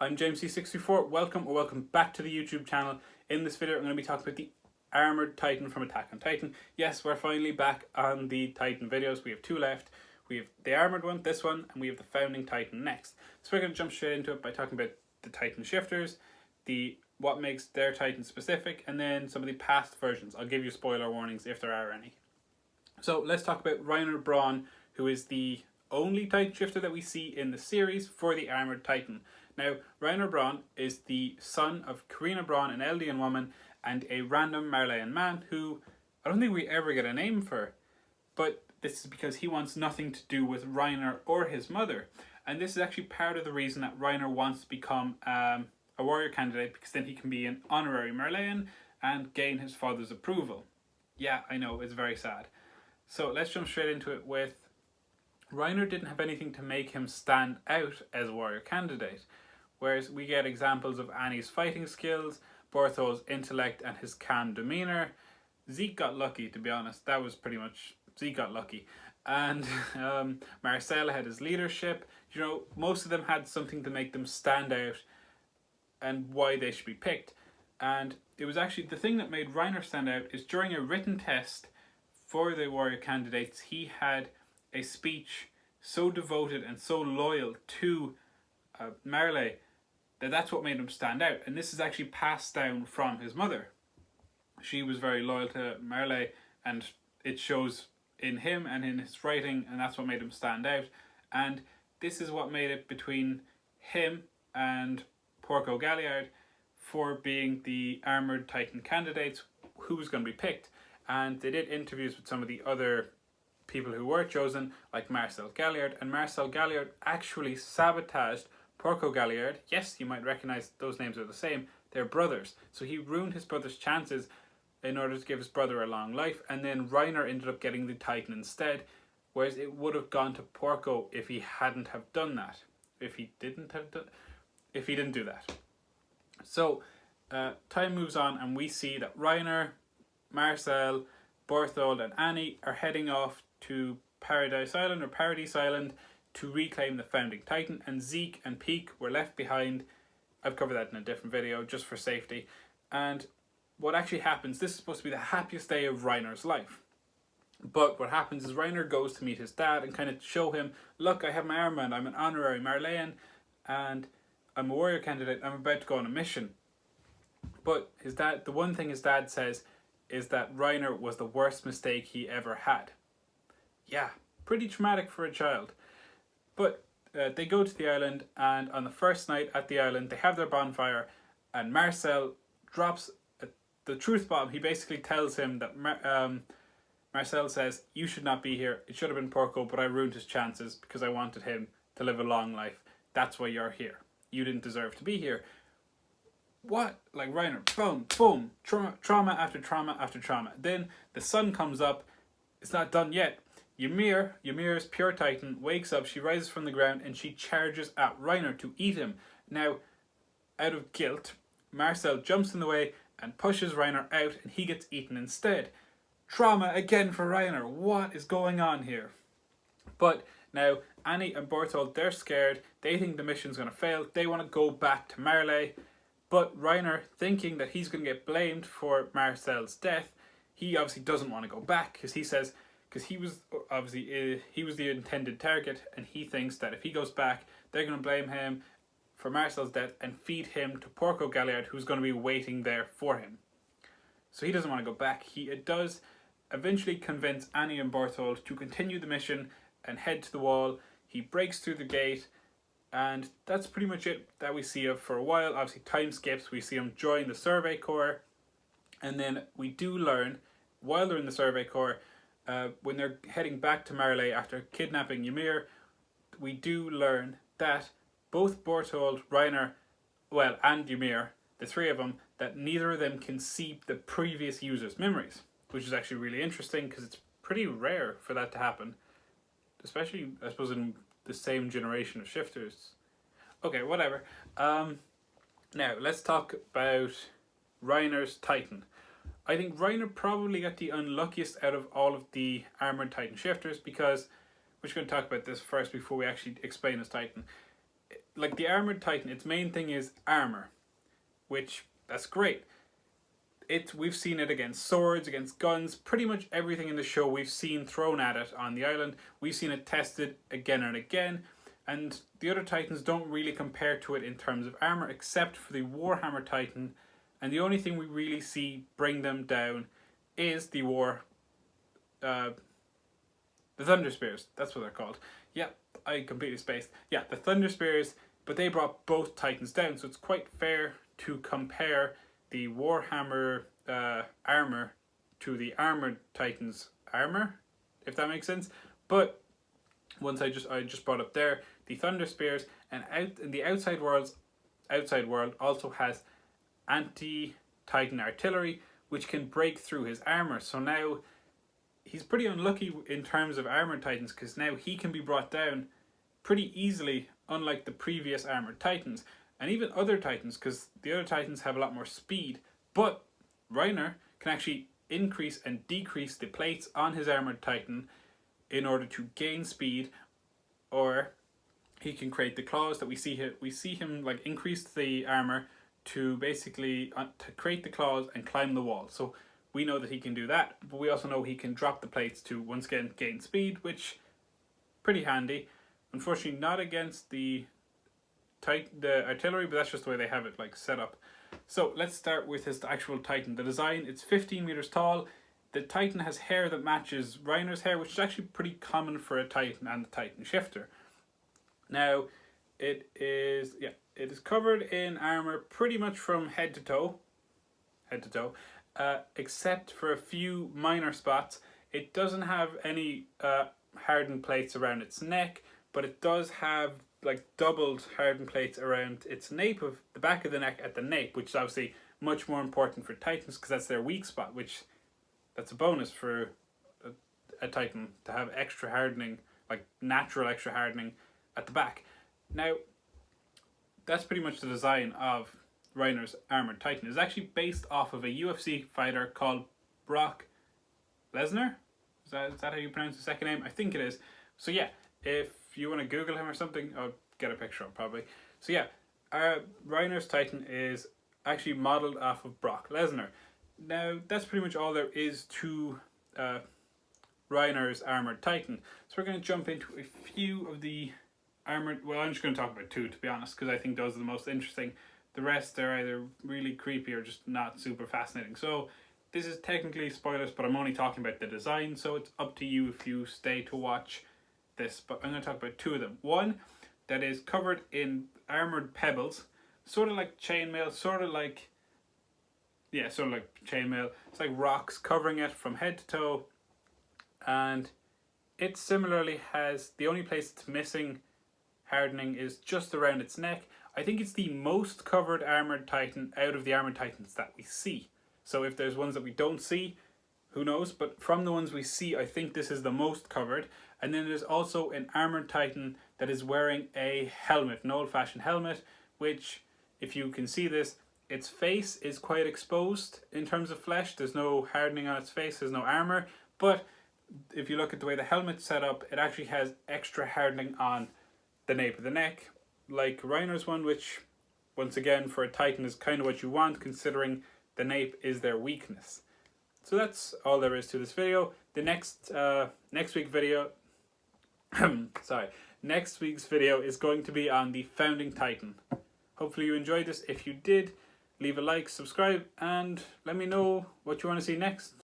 I'm JamesC64. Welcome back to the YouTube channel. In this video, I'm going to be talking about the Armored Titan from Attack on Titan. Yes, we're finally back on the Titan videos. We have two left. We have the Armored one, this one, and we have the Founding Titan next. So we're going to jump straight into it by talking about the Titan shifters, what makes their Titan specific, and then some of the past versions. I'll give you spoiler warnings if there are any. So let's talk about Reiner Braun, who is the only Titan shifter that we see in the series for the Armored Titan. Now, Reiner Braun is the son of Karina Braun, an Eldian woman, and a random Marleyan man who I don't think we ever get a name for. But this is because he wants nothing to do with Reiner or his mother. And this is actually part of the reason that Reiner wants to become a warrior candidate, because then he can be an honorary Marleyan and gain his father's approval. Yeah, I know, it's very sad. So let's jump straight into it with Reiner didn't have anything to make him stand out as a warrior candidate. Whereas we get examples of Annie's fighting skills, Borthold's intellect and his calm demeanour. Zeke got lucky, to be honest. That was pretty much, Zeke got lucky. And Marcel had his leadership. You know, most of them had something to make them stand out and why they should be picked. And it was actually the thing that made Reiner stand out is during a written test for the warrior candidates, he had a speech so devoted and so loyal to Marley that's what made him stand out. And this is actually passed down from his mother. She was very loyal to Marley, and it shows in him and in his writing, and that's what made him stand out. And this is what made it between him and Porco Galliard for being the Armored Titan candidates, who was going to be picked. And they did interviews with some of the other people who were chosen, like Marcel Galliard, and Marcel Galliard actually sabotaged Porco Galliard. Yes, you might recognize those names are the same. They're brothers. So he ruined his brother's chances in order to give his brother a long life, and then Reiner ended up getting the Titan instead, whereas it would have gone to Porco if he hadn't have done that. If he didn't do that. So time moves on, and we see that Reiner, Marcel, Borthold and Annie are heading off to Paradise Island to reclaim the Founding Titan, and Zeke and Peak were left behind. I've covered that in a different video just for safety. And what actually happens, this is supposed to be the happiest day of Reiner's life. But what happens is Reiner goes to meet his dad and kind of show him, look, I have my armband, I'm an honorary Marleyan, and I'm a warrior candidate, I'm about to go on a mission. But his dad, the one thing his dad says is that Reiner was the worst mistake he ever had. Yeah, pretty traumatic for a child. But they go to the island, and on the first night at the island, they have their bonfire, and Marcel drops the truth bomb. He basically tells him that Marcel says, you should not be here. It should have been Porco, but I ruined his chances because I wanted him to live a long life. That's why you're here. You didn't deserve to be here. What? Like Reiner, boom, boom, trauma after trauma after trauma. Then the sun comes up. It's not done yet. Ymir's pure Titan, wakes up, she rises from the ground, and she charges at Reiner to eat him. Now, out of guilt, Marcel jumps in the way and pushes Reiner out, and he gets eaten instead. Trauma again for Reiner. What is going on here? But now, Annie and Borthold, they're scared. They think the mission's going to fail. They want to go back to Marley. But Reiner, thinking that he's going to get blamed for Marcel's death, he obviously doesn't want to go back, because he says, because he was the intended target, and he thinks that if he goes back, they're going to blame him for Marcel's death and feed him to Porco Galliard, who's going to be waiting there for him. So he doesn't want to go back. He does eventually convince Annie and Borthold to continue the mission and head to the wall. He breaks through the gate, and that's pretty much it that we see of for a while. Obviously, time skips. We see him join the Survey Corps, and then we do learn, while they're in the Survey Corps, when they're heading back to Marley after kidnapping Ymir, we do learn that both Borthold, Reiner, and Ymir, the three of them, that neither of them can see the previous user's memories, which is actually really interesting because it's pretty rare for that to happen, especially, I suppose, in the same generation of shifters. Okay, whatever. Now, let's talk about Reiner's Titan. I think Reiner probably got the unluckiest out of all of the Armored Titan shifters, because we're just going to talk about this first before we actually explain his Titan. like the Armored Titan, its main thing is armor, which that's great. We've seen it against swords, against guns, pretty much everything in the show we've seen thrown at it on the island. We've seen it tested again and again, and the other Titans don't really compare to it in terms of armor, except for the Warhammer Titan, and the only thing we really see bring them down is the Thunder Spears. That's what they're called. Yeah, I completely spaced. Yeah, the Thunder Spears, but they brought both Titans down, so it's quite fair to compare the Warhammer armor to the Armored Titan's armor, if that makes sense. But once I just brought up there the Thunder Spears, and out in the outside world also has anti-Titan artillery, which can break through his armor. So now he's pretty unlucky in terms of Armored Titans, because now he can be brought down pretty easily, unlike the previous Armored Titans. And even other Titans, because the other Titans have a lot more speed. But Reiner can actually increase and decrease the plates on his Armored Titan in order to gain speed, or he can create the claws that we see him like increase the armor to basically to create the claws and climb the wall. So we know that he can do that, but we also know he can drop the plates to once again gain speed, which pretty handy. Unfortunately, not against the artillery, but that's just the way they have it like set up. So let's start with his actual Titan. The design, it's 15 meters tall. The Titan has hair that matches Reiner's hair, which is actually pretty common for a Titan and the Titan shifter. Now, it is covered in armor pretty much from head to toe, except for a few minor spots. It doesn't have any hardened plates around its neck, but it does have like doubled hardened plates around its nape of the back of the neck at the nape, which is obviously much more important for Titans because that's their weak spot, which that's a bonus for a Titan to have extra hardening, like natural extra hardening at the back. Now, that's pretty much the design of Reiner's Armored Titan. It's actually based off of a UFC fighter called Brock Lesnar. Is that how you pronounce his second name? I think it is. So yeah, if you want to Google him or something, I'll get a picture of him probably. So yeah, Reiner's Titan is actually modeled off of Brock Lesnar. Now, that's pretty much all there is to Reiner's Armored Titan. So we're going to jump into a few of the armored... Well, I'm just going to talk about two, to be honest, because I think those are the most interesting. The rest are either really creepy or just not super fascinating. So this is technically spoilers, but I'm only talking about the design, so it's up to you if you stay to watch this. But I'm going to talk about two of them. One that is covered in armored pebbles, sort of like chainmail, sort of like chainmail. It's like rocks covering it from head to toe, and it similarly has, the only place it's missing hardening is just around its neck. I think it's the most covered Armored Titan out of the Armored Titans that we see. So if there's ones that we don't see, who knows? But from the ones we see, I think this is the most covered. And then there's also an Armored Titan that is wearing a helmet, an old-fashioned helmet, which, if you can see this, its face is quite exposed in terms of flesh. There's no hardening on its face, there's no armor. But if you look at the way the helmet's set up, it actually has extra hardening on the nape of the neck, like Reiner's one, which, once again, for a Titan is kind of what you want, considering the nape is their weakness. So that's all there is to this video. The next week's video is going to be on the Founding Titan. Hopefully you enjoyed this. If you did, leave a like, subscribe, and let me know what you want to see next.